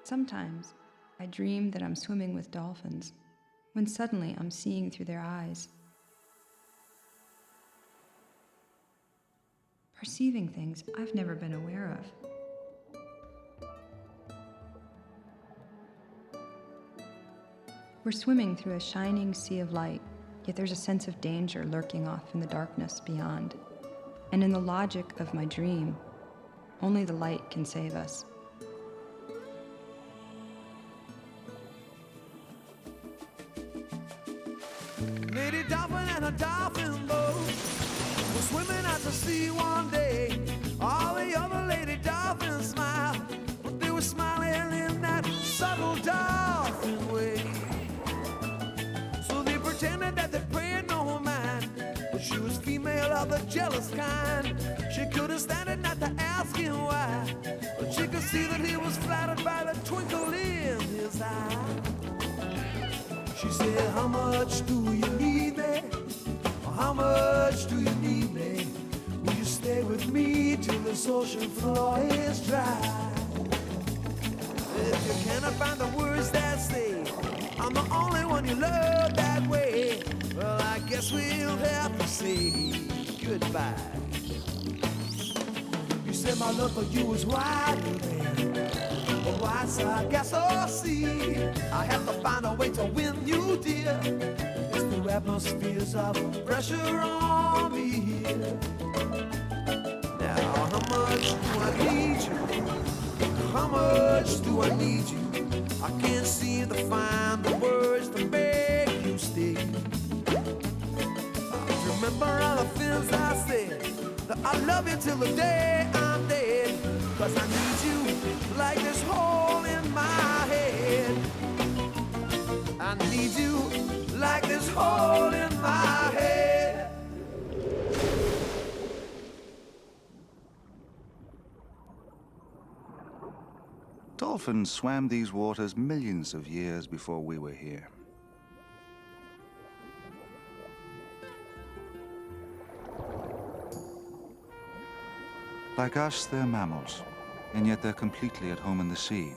Sometimes I dream that I'm swimming with dolphins, when suddenly I'm seeing through their eyes, perceiving things I've never been aware of. We're swimming through a shining sea of light, yet there's a sense of danger lurking off in the darkness beyond. And in the logic of my dream, only the light can save us. Lady Dolphin and a dolphin boat were swimming out to sea one day. All the other lady dolphins smiled, but they were smiling in that subtle dolphin way. So they pretended that they prayed no mind, but she was female of the jealous kind. She couldn't stand it not to ask him why, but she could see that he was flattered by the twinkle in his eye. She said, how much do you need me? How much do you need me? Will you stay with me till this ocean floor is dry? If you cannot find the words that say, I'm the only one you love that way, well, I guess we'll have to say goodbye. You said my love for you is wider than but why, so I guess I'll see. I have to find a way to win you, dear. It's the atmospheres of pressure on me here. Now, how much do I need you? How much do I need you? I can't seem to find the words to make you stay. I remember all the things I said, that I love you till the day I'm dead. 'Cause I need you like this hole in my head. I need you like this hole in my head. Dolphins swam these waters millions of years before we were here. Like us, they're mammals, and yet they're completely at home in the sea.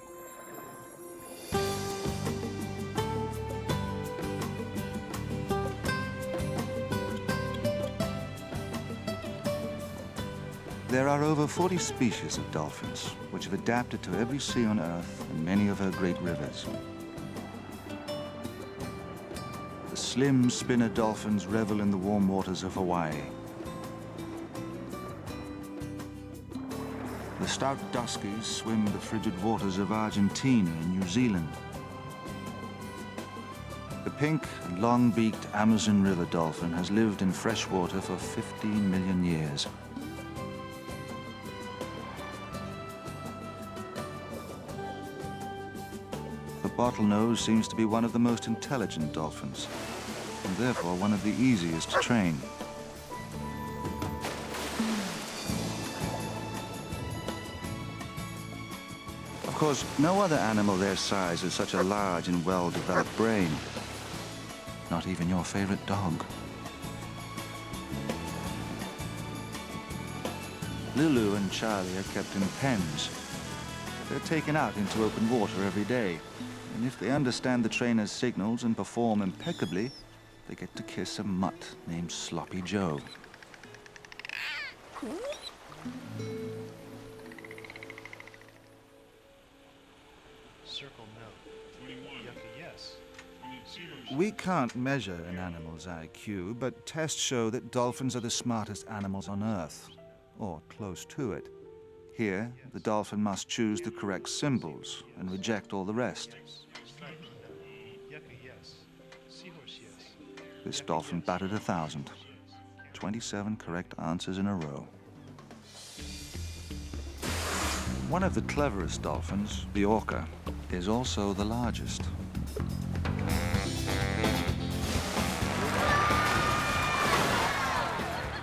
There are over 40 species of dolphins, which have adapted to every sea on Earth and many of her great rivers. The slim spinner dolphins revel in the warm waters of Hawaii. The stout duskies swim the frigid waters of Argentina and New Zealand. The pink and long-beaked Amazon River dolphin has lived in fresh water for 15 million years. The bottlenose seems to be one of the most intelligent dolphins, and therefore one of the easiest to train. Of course, no other animal their size has such a large and well-developed brain. Not even your favorite dog. Lulu and Charlie are kept in pens. They're taken out into open water every day. And if they understand the trainer's signals and perform impeccably, they get to kiss a mutt named Sloppy Joe. Circle no. 21. Yucca yes. We can't measure an animal's IQ, but tests show that dolphins are the smartest animals on Earth, or close to it. Here, the dolphin must choose the correct symbols and reject all the rest. Yucca yes. Seahorse yes. This dolphin batted 1,000. 27 correct answers in a row. One of the cleverest dolphins, the orca, is also the largest.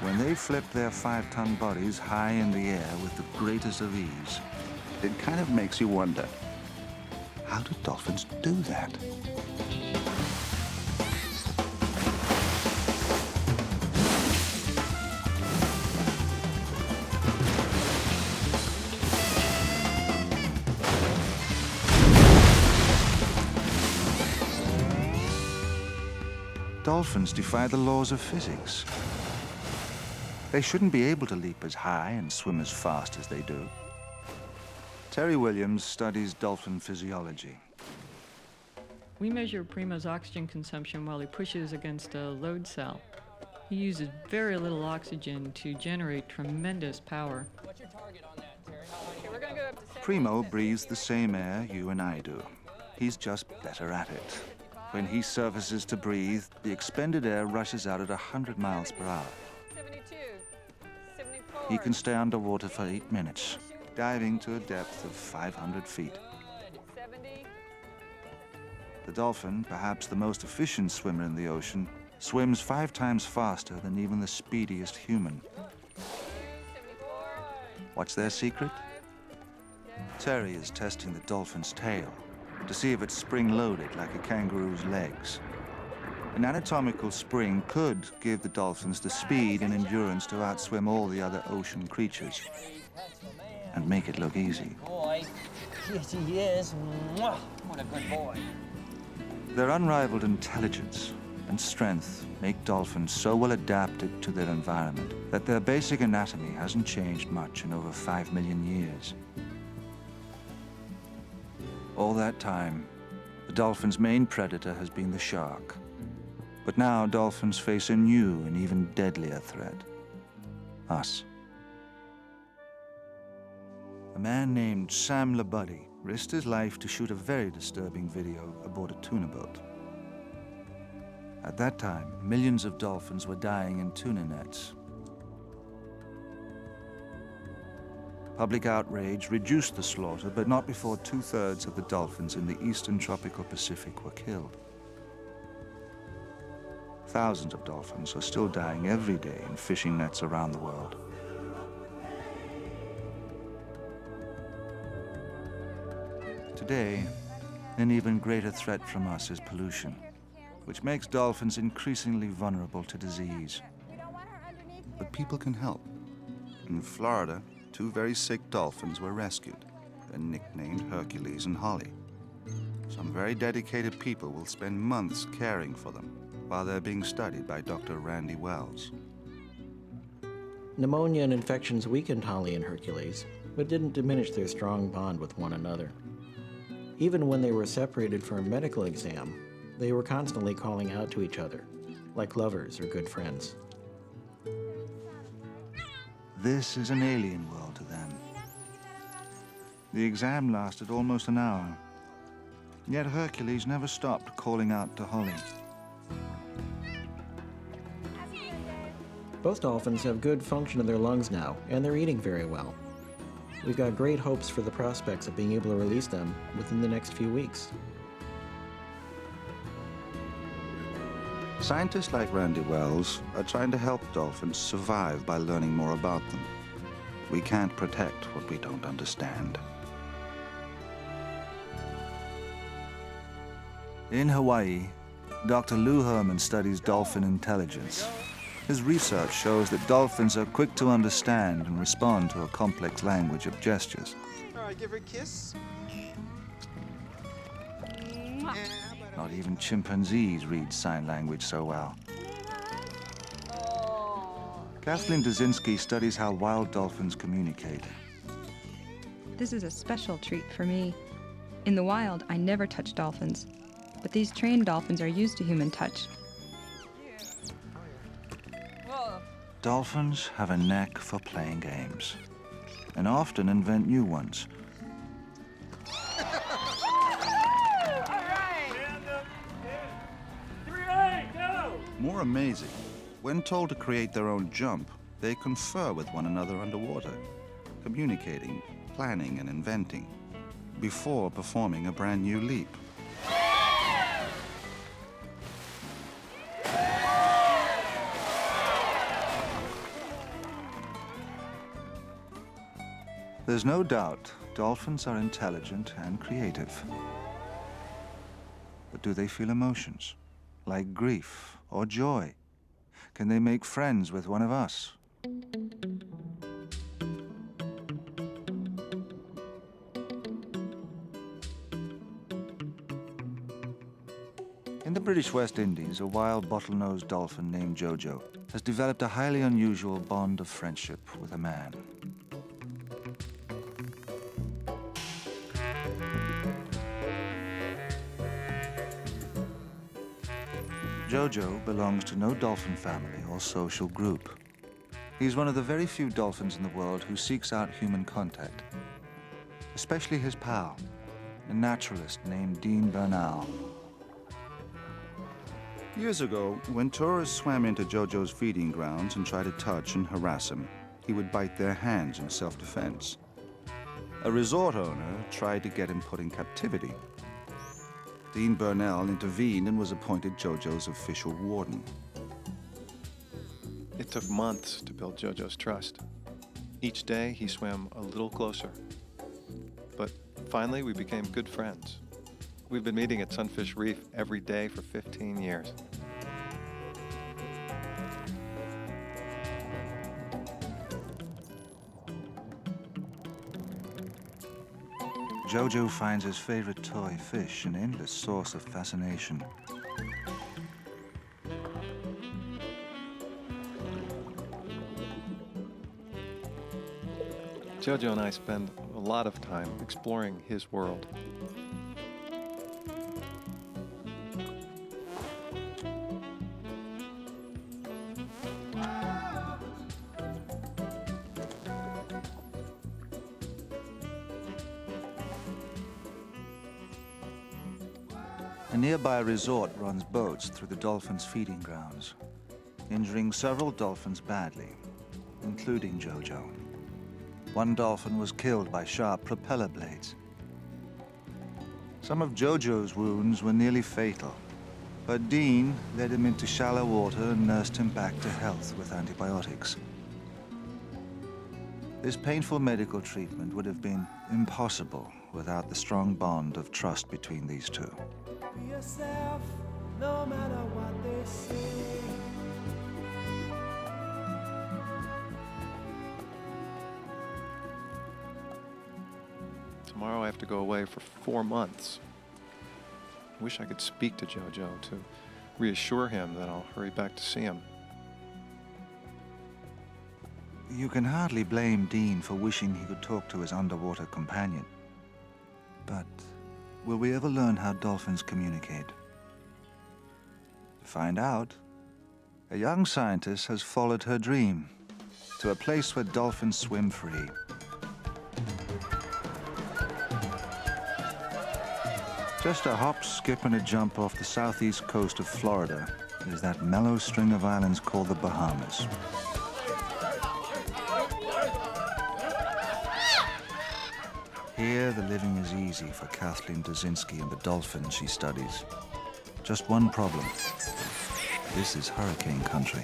When they flip their 5-ton bodies high in the air with the greatest of ease, it kind of makes you wonder, how do dolphins do that? Dolphins defy the laws of physics. They shouldn't be able to leap as high and swim as fast as they do. Terry Williams studies dolphin physiology. We measure Primo's oxygen consumption while he pushes against a load cell. He uses very little oxygen to generate tremendous power. What's your target on that, Terry? Okay, we're gonna go up to 70%. Primo breathes the same air you and I do. He's just better at it. When he surfaces to breathe, the expended air rushes out at 100 miles per hour. 72, 74. He can stay underwater for 8 minutes, diving to a depth of 500 feet. Good. 70. The dolphin, perhaps the most efficient swimmer in the ocean, swims 5 times faster than even the speediest human. 74. What's their secret? Terry is testing the dolphin's tail to see if it's spring-loaded like a kangaroo's legs. An anatomical spring could give the dolphins the speed and endurance to outswim all the other ocean creatures and make it look easy. Boy. Yes, he is. Mwah. What a good boy. Their unrivaled intelligence and strength make dolphins so well adapted to their environment that their basic anatomy hasn't changed much in over 5 million years. All that time, the dolphin's main predator has been the shark. But now dolphins face a new and even deadlier threat: us. A man named Sam Labuddy risked his life to shoot a very disturbing video aboard a tuna boat. At that time, millions of dolphins were dying in tuna nets. Public outrage reduced the slaughter, but not before 2/3 of the dolphins in the eastern tropical Pacific were killed. Thousands of dolphins are still dying every day in fishing nets around the world. Today, an even greater threat from us is pollution, which makes dolphins increasingly vulnerable to disease. But people can help. In Florida, 2 very sick dolphins were rescued and nicknamed Hercules and Holly. Some very dedicated people will spend months caring for them while they're being studied by Dr. Randy Wells. Pneumonia and infections weakened Holly and Hercules, but didn't diminish their strong bond with one another. Even when they were separated for a medical exam, they were constantly calling out to each other, like lovers or good friends. This is an alien world to them. The exam lasted almost an hour, yet Hercules never stopped calling out to Holly. Both dolphins have good function in their lungs now, and they're eating very well. We've got great hopes for the prospects of being able to release them within the next few weeks. Scientists like Randy Wells are trying to help dolphins survive by learning more about them. We can't protect what we don't understand. In Hawaii, Dr. Lou Herman studies dolphin intelligence. His research shows that dolphins are quick to understand and respond to a complex language of gestures. All right, give her a kiss. Not even chimpanzees read sign language so well. Kathleen Dazinski studies how wild dolphins communicate. This is a special treat for me. In the wild, I never touch dolphins, but these trained dolphins are used to human touch. Dolphins have a knack for playing games, and often invent new ones. More amazing, when told to create their own jump, they confer with one another underwater, communicating, planning, and inventing, before performing a brand new leap. There's no doubt dolphins are intelligent and creative. But do they feel emotions, like grief or joy? Can they make friends with one of us? In the British West Indies, a wild bottlenose dolphin named Jojo has developed a highly unusual bond of friendship with a man. Jojo belongs to no dolphin family or social group. He's one of the very few dolphins in the world who seeks out human contact, especially his pal, a naturalist named Dean Bernal. Years ago, when tourists swam into Jojo's feeding grounds and tried to touch and harass him, he would bite their hands in self-defense. A resort owner tried to get him put in captivity. Dean Bernal intervened and was appointed Jojo's official warden. It took months to build Jojo's trust. Each day, he swam a little closer. But finally, we became good friends. We've been meeting at Sunfish Reef every day for 15 years. Jojo finds his favorite toy fish an endless source of fascination. Jojo and I spend a lot of time exploring his world. A nearby resort runs boats through the dolphins' feeding grounds, injuring several dolphins badly, including Jojo. One dolphin was killed by sharp propeller blades. Some of Jojo's wounds were nearly fatal, but Dean led him into shallow water and nursed him back to health with antibiotics. This painful medical treatment would have been impossible without the strong bond of trust between these two. Be yourself, no matter what they say. Tomorrow I have to go away for 4 months. I wish I could speak to Jojo to reassure him that I'll hurry back to see him. You can hardly blame Dean for wishing he could talk to his underwater companion. But will we ever learn how dolphins communicate? To find out, a young scientist has followed her dream to a place where dolphins swim free. Just a hop, skip, and a jump off the southeast coast of Florida is that mellow string of islands called the Bahamas. Here, the living is easy for Kathleen Dzinski and the dolphins she studies. Just one problem. This is hurricane country.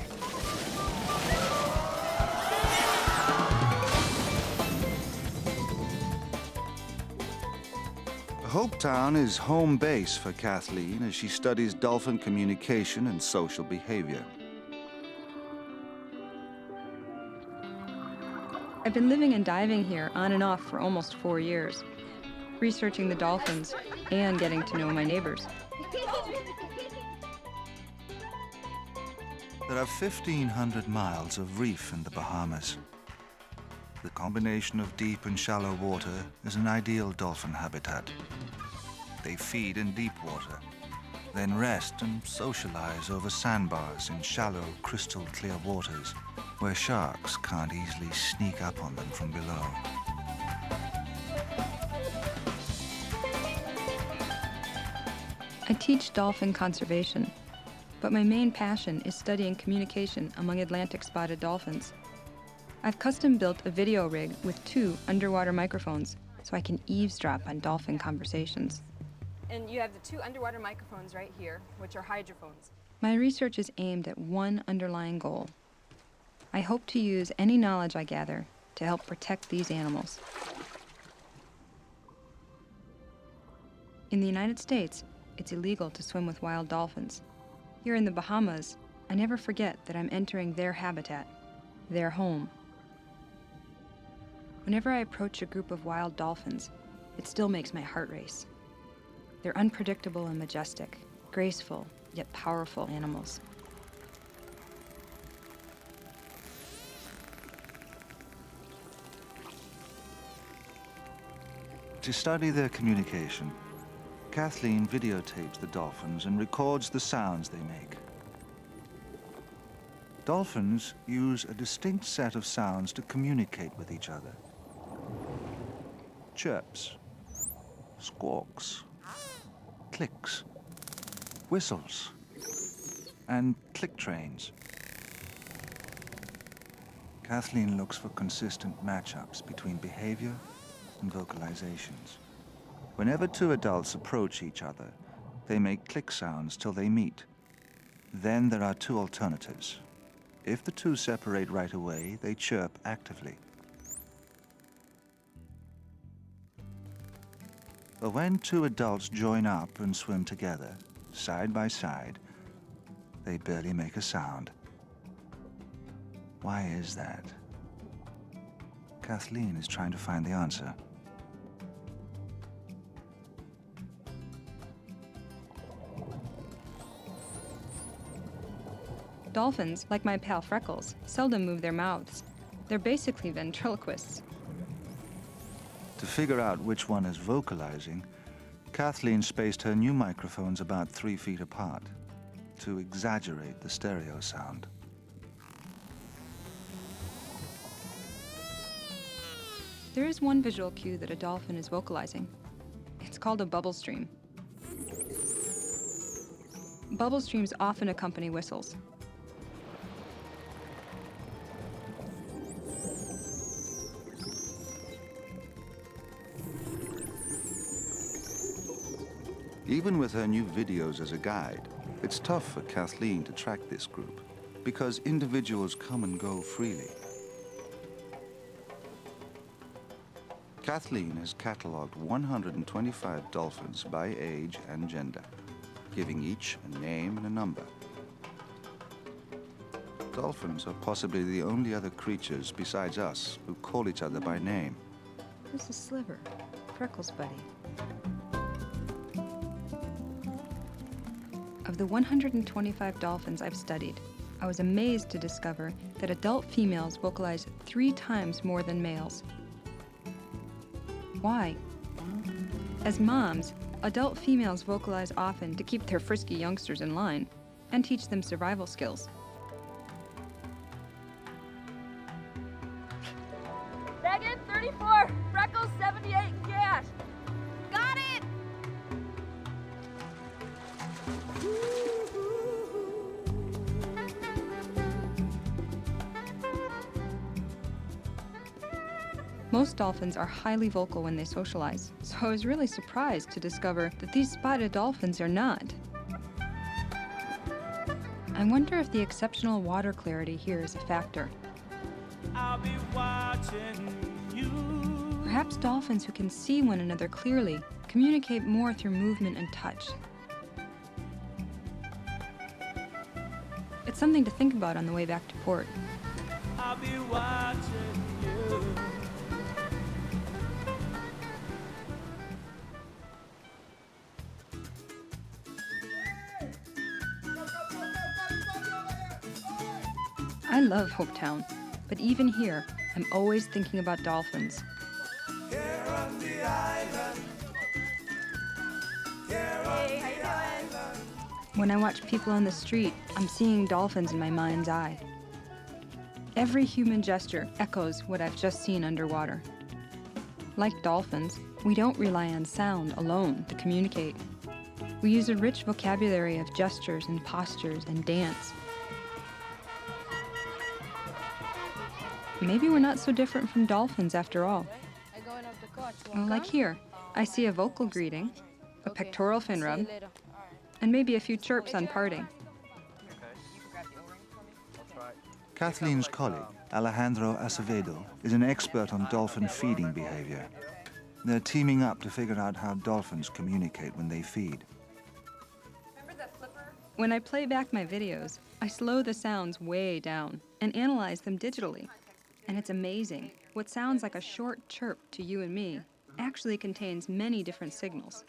Hopetown is home base for Kathleen as she studies dolphin communication and social behavior. I've been living and diving here on and off for almost 4 years, researching the dolphins and getting to know my neighbors. There are 1,500 miles of reef in the Bahamas. The combination of deep and shallow water is an ideal dolphin habitat. They feed in deep water, then rest and socialize over sandbars in shallow, crystal-clear waters where sharks can't easily sneak up on them from below. I teach dolphin conservation, but my main passion is studying communication among Atlantic spotted dolphins. I've custom built a video rig with 2 underwater microphones so I can eavesdrop on dolphin conversations. And you have the 2 underwater microphones right here, which are hydrophones. My research is aimed at one underlying goal. I hope to use any knowledge I gather to help protect these animals. In the United States, it's illegal to swim with wild dolphins. Here in the Bahamas, I never forget that I'm entering their habitat, their home. Whenever I approach a group of wild dolphins, it still makes my heart race. They're unpredictable and majestic, graceful yet powerful animals. To study their communication, Kathleen videotapes the dolphins and records the sounds they make. Dolphins use a distinct set of sounds to communicate with each other. Chirps, squawks, clicks, whistles, and click trains. Kathleen looks for consistent matchups between behavior and vocalizations. Whenever two adults approach each other, they make click sounds till they meet. Then there are two alternatives. If the two separate right away, they chirp actively. But when two adults join up and swim together, side by side, they barely make a sound. Why is that? Kathleen is trying to find the answer. Dolphins, like my pal Freckles, seldom move their mouths. They're basically ventriloquists. To figure out which one is vocalizing, Kathleen spaced her new microphones about 3 feet apart to exaggerate the stereo sound. There is one visual cue that a dolphin is vocalizing. It's called a bubble stream. Bubble streams often accompany whistles. Even with her new videos as a guide, it's tough for Kathleen to track this group because individuals come and go freely. Kathleen has cataloged 125 dolphins by age and gender, giving each a name and a number. Dolphins are possibly the only other creatures besides us who call each other by name. Who's the sliver? Freckles' buddy. Of the 125 dolphins I've studied, I was amazed to discover that adult females vocalize 3 times more than males. Why? As moms, adult females vocalize often to keep their frisky youngsters in line and teach them survival skills. Megan, 34. Freckles, 78. Cash. Got it! Most dolphins are highly vocal when they socialize, so I was really surprised to discover that these spotted dolphins are not. I wonder if the exceptional water clarity here is a factor. I'll be watching you. Perhaps dolphins who can see one another clearly communicate more through movement and touch. It's something to think about on the way back to port. I'll be watching you. I love Hopetown, but even here, I'm always thinking about dolphins. Here on the island. Here on the island. When I watch people on the street, I'm seeing dolphins in my mind's eye. Every human gesture echoes what I've just seen underwater. Like dolphins, we don't rely on sound alone to communicate. We use a rich vocabulary of gestures and postures and dance. Maybe we're not so different from dolphins after all. Well, like here, I see a vocal greeting, a pectoral fin rub, and maybe a few chirps on parting. Kathleen's colleague, Alejandro Acevedo, is an expert on dolphin feeding behavior. They're teaming up to figure out how dolphins communicate when they feed. When I play back my videos, I slow the sounds way down and analyze them digitally. And it's amazing. What sounds like a short chirp to you and me actually contains many different signals.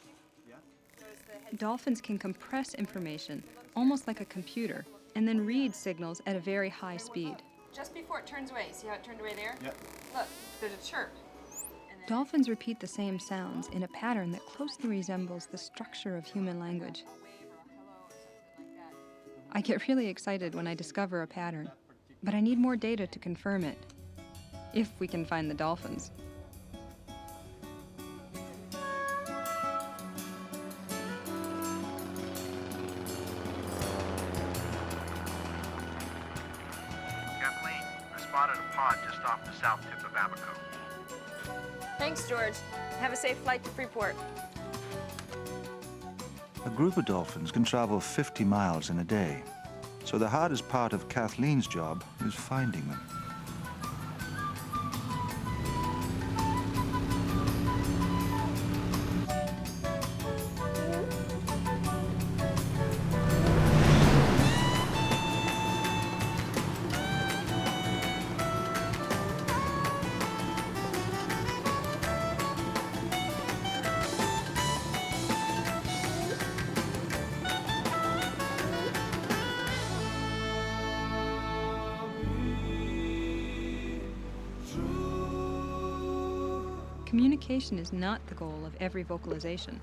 Dolphins can compress information, almost like a computer, and then read signals at a very high speed. Just before it turns away, see how it turned away there? Yep. Look, there's a chirp. Dolphins repeat the same sounds in a pattern that closely resembles the structure of human language. I get really excited when I discover a pattern, but I need more data to confirm it, if we can find the dolphins. Kathleen, I spotted a pod just off the south tip of Abaco. Thanks, George. Have a safe flight to Freeport. A group of dolphins can travel 50 miles in a day, so the hardest part of Kathleen's job is finding them. Communication is not the goal of every vocalization.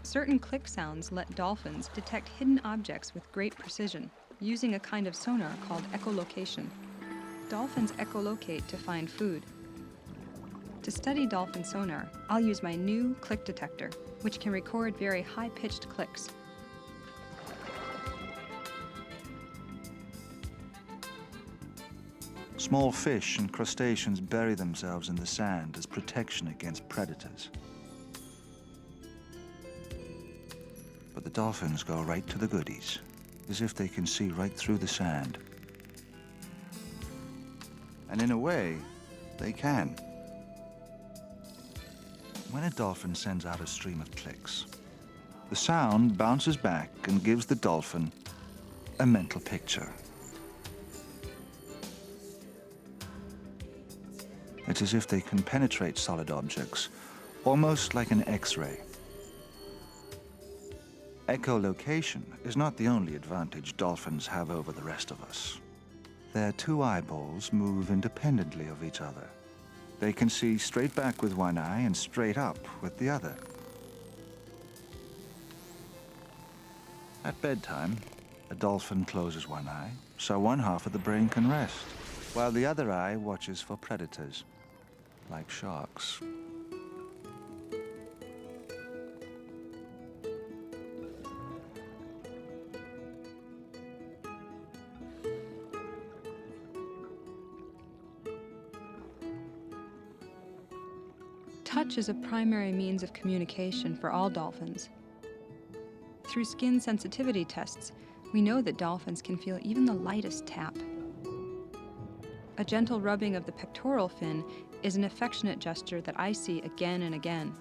Certain click sounds let dolphins detect hidden objects with great precision, using a kind of sonar called echolocation. Dolphins echolocate to find food. To study dolphin sonar, I'll use my new click detector, which can record very high-pitched clicks. Small fish and crustaceans bury themselves in the sand as protection against predators. But the dolphins go right to the goodies, as if they can see right through the sand. And in a way, they can. When a dolphin sends out a stream of clicks, the sound bounces back and gives the dolphin a mental picture. It's as if they can penetrate solid objects, almost like an X-ray. Echolocation is not the only advantage dolphins have over the rest of us. Their two eyeballs move independently of each other. They can see straight back with one eye and straight up with the other. At bedtime, a dolphin closes one eye, so one half of the brain can rest, while the other eye watches for predators, like sharks. Touch is a primary means of communication for all dolphins. Through skin sensitivity tests, we know that dolphins can feel even the lightest tap. A gentle rubbing of the pectoral fin is an affectionate gesture that I see again and again.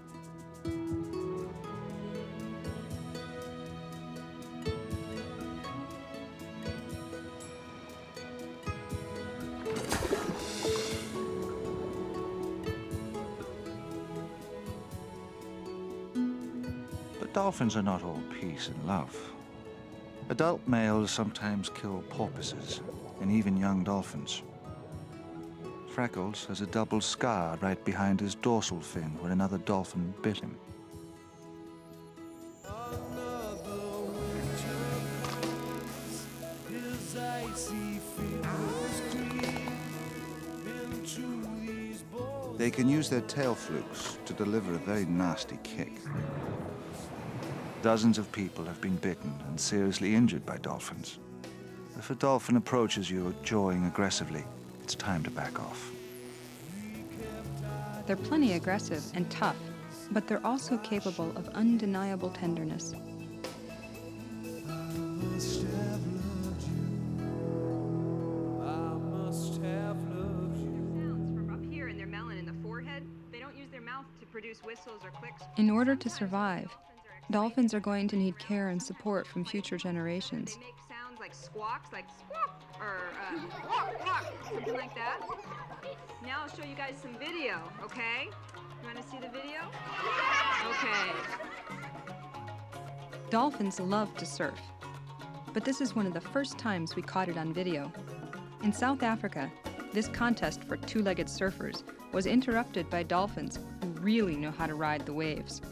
But dolphins are not all peace and love. Adult males sometimes kill porpoises and even young dolphins. Freckles has a double scar right behind his dorsal fin where another dolphin bit him. They can use their tail flukes to deliver a very nasty kick. Dozens of people have been bitten and seriously injured by dolphins. If a dolphin approaches you jawing aggressively, it's time to back off. They're plenty aggressive and tough, but they're also capable of undeniable tenderness. In order to survive, dolphins are going to need care and support from future generations. They make sounds like squawks, like squawk, or walk, walk, something like that. Now I'll show you guys some video, okay? You want to see the video? Okay. Dolphins love to surf, but this is one of the first times we caught it on video. In South Africa, this contest for two-legged surfers was interrupted by dolphins who really know how to ride the waves.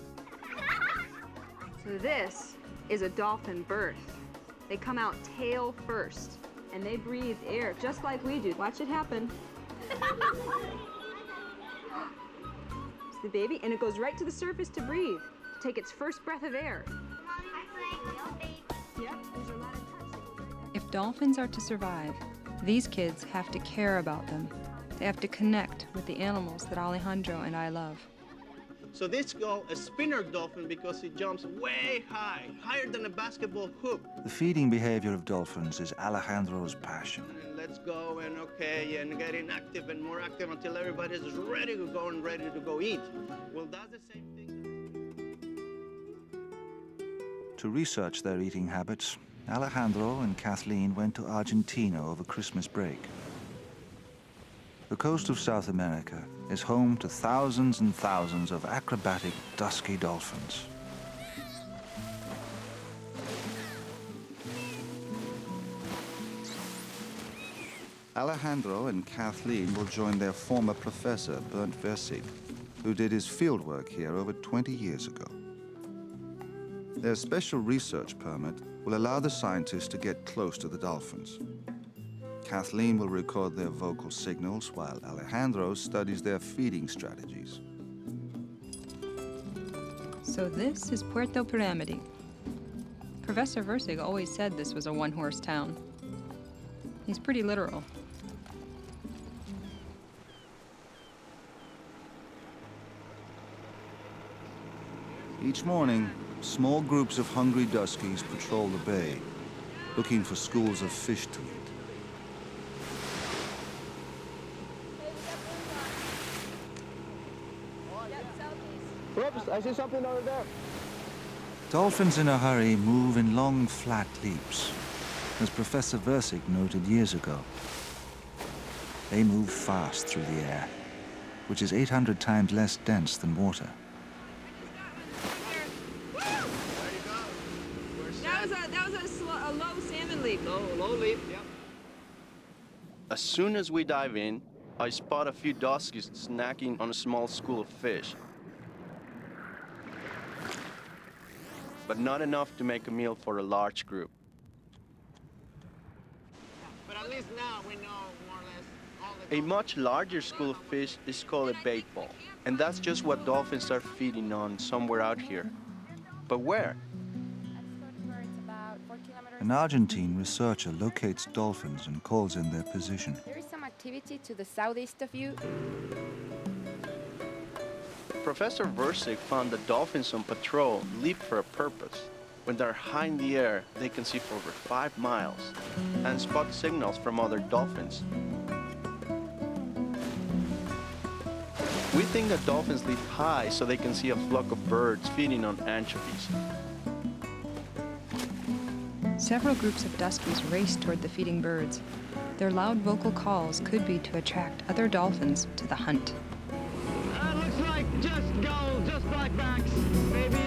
So this is a dolphin birth. They come out tail first, and they breathe air just like we do. Watch it happen. It's the baby, and it goes right to the surface to breathe, to take its first breath of air. Yep, these are a lot of touch. If dolphins are to survive, these kids have to care about them. They have to connect with the animals that Alejandro and I love. So this is called a spinner dolphin because it jumps way high, higher than a basketball hoop. The feeding behavior of dolphins is Alejandro's passion. And let's go and okay, and getting active and more active until everybody's ready to go and ready to go eat. Well, that's the same thing. To research their eating habits, Alejandro and Kathleen went to Argentina over Christmas break. The coast of South America is home to thousands and thousands of acrobatic, dusky dolphins. Alejandro and Kathleen will join their former professor, Bernd Versig, who did his fieldwork here over 20 years ago. Their special research permit will allow the scientists to get close to the dolphins. Kathleen will record their vocal signals while Alejandro studies their feeding strategies. So this is Puerto Pyramide. Professor Versig always said this was a one-horse town. He's pretty literal. Each morning, small groups of hungry duskies patrol the bay, looking for schools of fish to eat. Whoops, I see something over there. Dolphins in a hurry move in long, flat leaps, as Professor Versig noted years ago. They move fast through the air, which is 800 times less dense than water. That was a low salmon leap. Low leap, yeah. As soon as we dive in, I spot a few duskies snacking on a small school of fish. But not enough to make a meal for a large group. But at least now we know more or less all the... A much larger school of fish is called a bait ball, and that's just what dolphins are feeding on somewhere out here. But where? An Argentine researcher locates dolphins and calls in their position. There is some activity to the southeast of you. Professor Versig found that dolphins on patrol leap for a purpose. When they're high in the air, they can see for over 5 miles and spot signals from other dolphins. We think that dolphins leap high so they can see a flock of birds feeding on anchovies. Several groups of duskies race toward the feeding birds. Their loud vocal calls could be to attract other dolphins to the hunt. Looks like just gold, just blackbacks, maybe.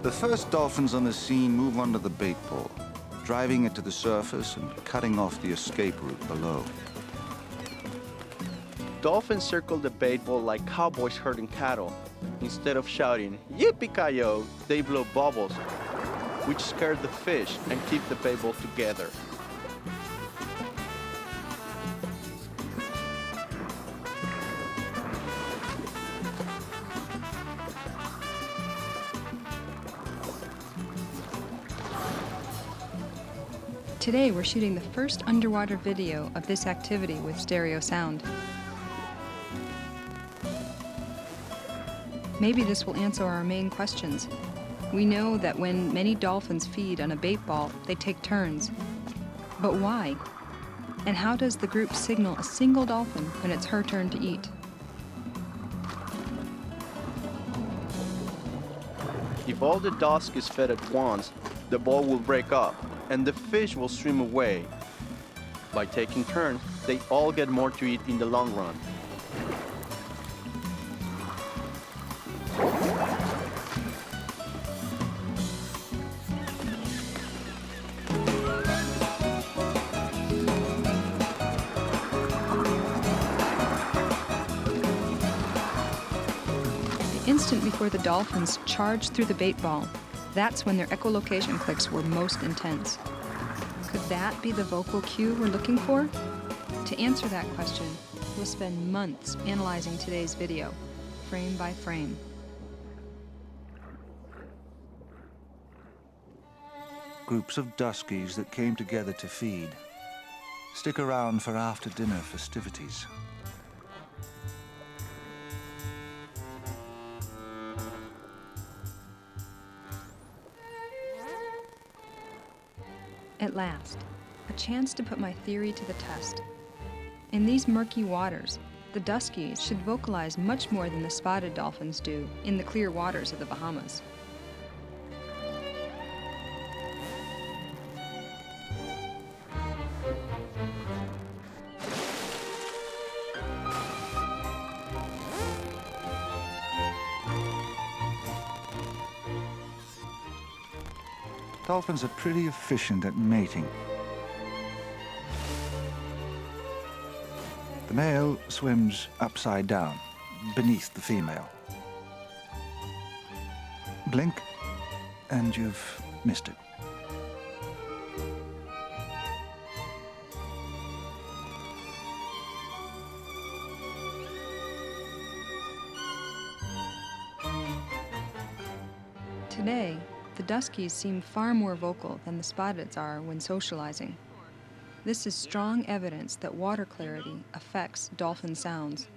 The first dolphins on the scene move onto the bait ball, driving it to the surface and cutting off the escape route below. Dolphins circle the bait ball like cowboys herding cattle. Instead of shouting, "Yippee-ki-yo," they blow bubbles, which scare the fish and keep the bait ball together. Today we're shooting the first underwater video of this activity with stereo sound. Maybe this will answer our main questions. We know that when many dolphins feed on a bait ball, they take turns. But why? And how does the group signal a single dolphin when it's her turn to eat? If all the dusk is fed at once, the ball will break up and the fish will swim away. By taking turns, they all get more to eat in the long run. instant before the dolphins charged through the bait ball, that's when their echolocation clicks were most intense. Could that be the vocal cue we're looking for? To answer that question, we'll spend months analyzing today's video, frame by frame. Groups of duskies that came together to feed. Stick around for after-dinner festivities. At last, a chance to put my theory to the test. In these murky waters, the duskies should vocalize much more than the spotted dolphins do in the clear waters of the Bahamas. Dolphins are pretty efficient at mating. The male swims upside down, beneath the female. Blink, and you've missed it. Today, the duskies seem far more vocal than the spotteds are when socializing. This is strong evidence that water clarity affects dolphin sounds.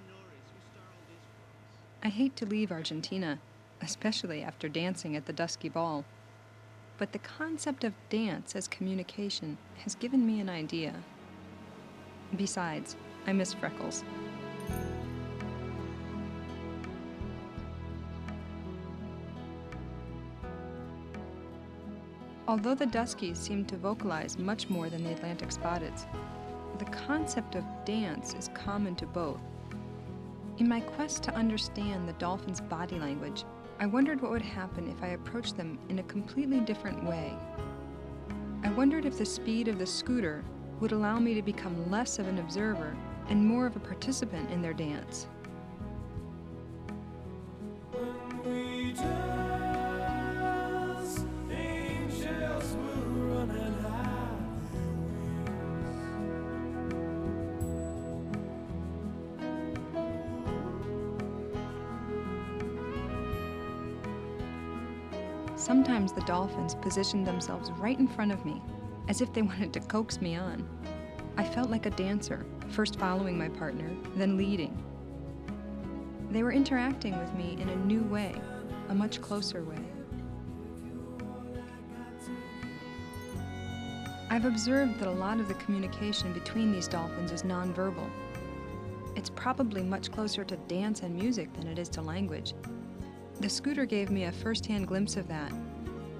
I hate to leave Argentina, especially after dancing at the Dusky Ball. But the concept of dance as communication has given me an idea. Besides, I miss Freckles. Although the duskies seem to vocalize much more than the Atlantic spotteds, the concept of dance is common to both. In my quest to understand the dolphins' body language, I wondered what would happen if I approached them in a completely different way. I wondered if the speed of the scooter would allow me to become less of an observer and more of a participant in their dance. Sometimes the dolphins positioned themselves right in front of me, as if they wanted to coax me on. I felt like a dancer, first following my partner, then leading. They were interacting with me in a new way, a much closer way. I've observed that a lot of the communication between these dolphins is nonverbal. It's probably much closer to dance and music than it is to language. The scooter gave me a first-hand glimpse of that.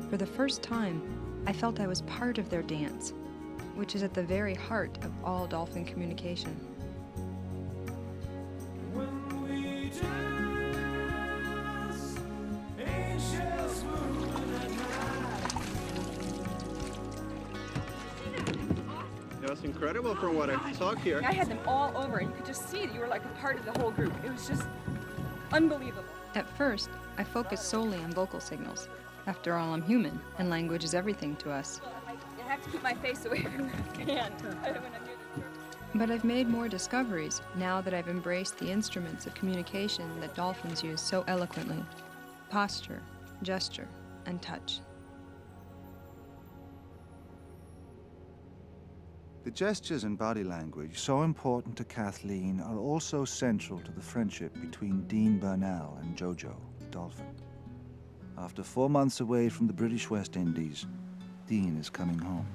For the first time, I felt I was part of their dance, which is at the very heart of all dolphin communication. That's incredible from what I saw here. I had them all over, and you could just see that you were like a part of the whole group. It was just unbelievable. At first, I focused solely on vocal signals. After all, I'm human, and language is everything to us. I have to keep my face away from the stand. But I've made more discoveries now that I've embraced the instruments of communication that dolphins use so eloquently: posture, gesture, and touch. The gestures and body language, so important to Kathleen, are also central to the friendship between Dean Burnell and Jojo, the dolphin. After 4 months away from the British West Indies, Dean is coming home.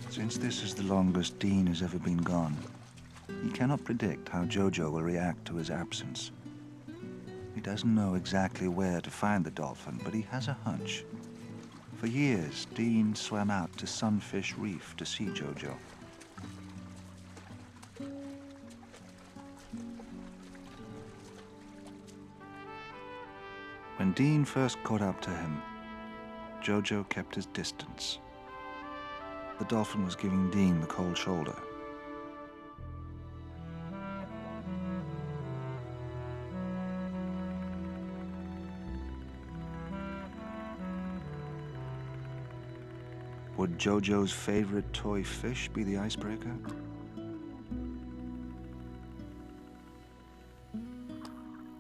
Since this is the longest Dean has ever been gone, he cannot predict how Jojo will react to his absence. He doesn't know exactly where to find the dolphin, but he has a hunch. For years, Dean swam out to Sunfish Reef to see Jojo. When Dean first caught up to him, Jojo kept his distance. The dolphin was giving Dean the cold shoulder. Would Jojo's favorite toy fish be the icebreaker?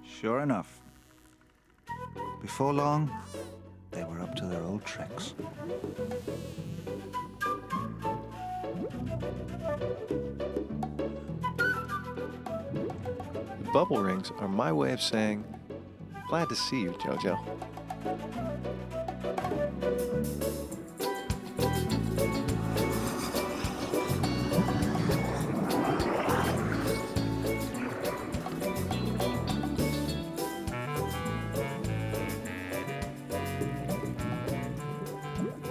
Sure enough. Before long, they were up to their old tricks. The bubble rings are my way of saying, glad to see you, Jojo.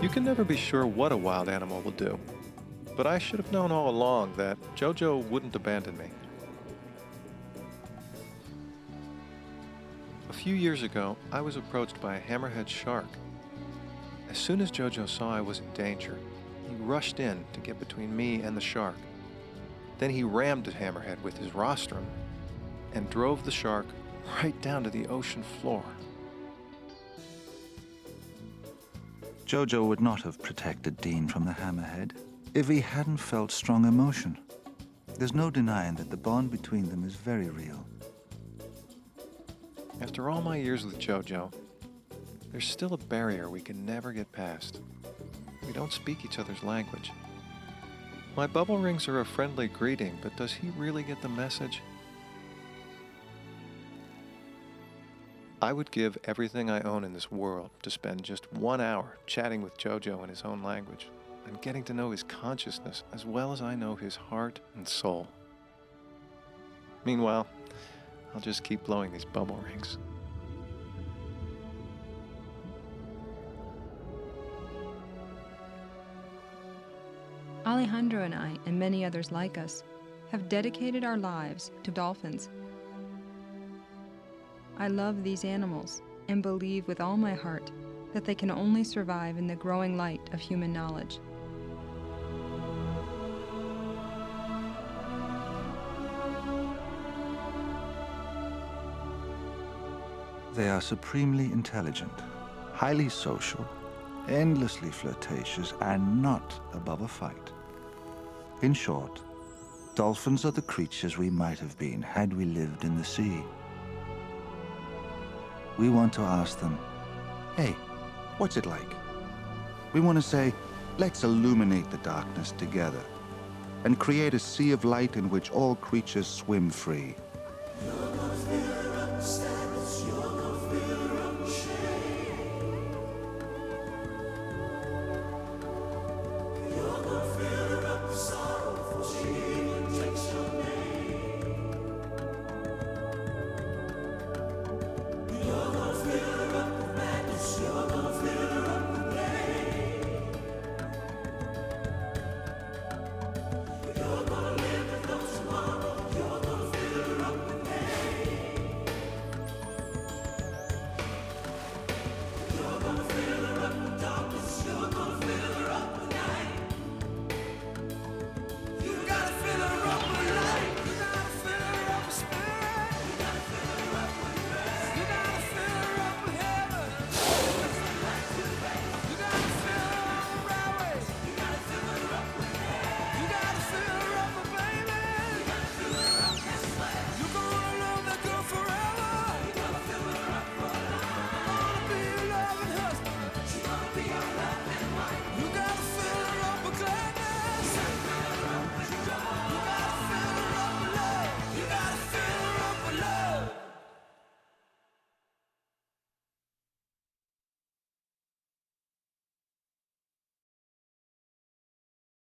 You can never be sure what a wild animal will do, but I should have known all along that Jojo wouldn't abandon me. A few years ago, I was approached by a hammerhead shark. As soon as Jojo saw I was in danger, he rushed in to get between me and the shark. Then he rammed the hammerhead with his rostrum and drove the shark right down to the ocean floor. Jojo would not have protected Dean from the hammerhead if he hadn't felt strong emotion. There's no denying that the bond between them is very real. After all my years with Jojo, there's still a barrier we can never get past. We don't speak each other's language. My bubble rings are a friendly greeting, but does he really get the message? I would give everything I own in this world to spend just 1 hour chatting with Jojo in his own language and getting to know his consciousness as well as I know his heart and soul. Meanwhile, I'll just keep blowing these bubble rings. Alejandro and I, and many others like us, have dedicated our lives to dolphins. I love these animals and believe with all my heart that they can only survive in the growing light of human knowledge. They are supremely intelligent, highly social, endlessly flirtatious, and not above a fight. In short, dolphins are the creatures we might have been had we lived in the sea. We want to ask them, hey, what's it like? We want to say, let's illuminate the darkness together and create a sea of light in which all creatures swim free. You're gonna feel and understand.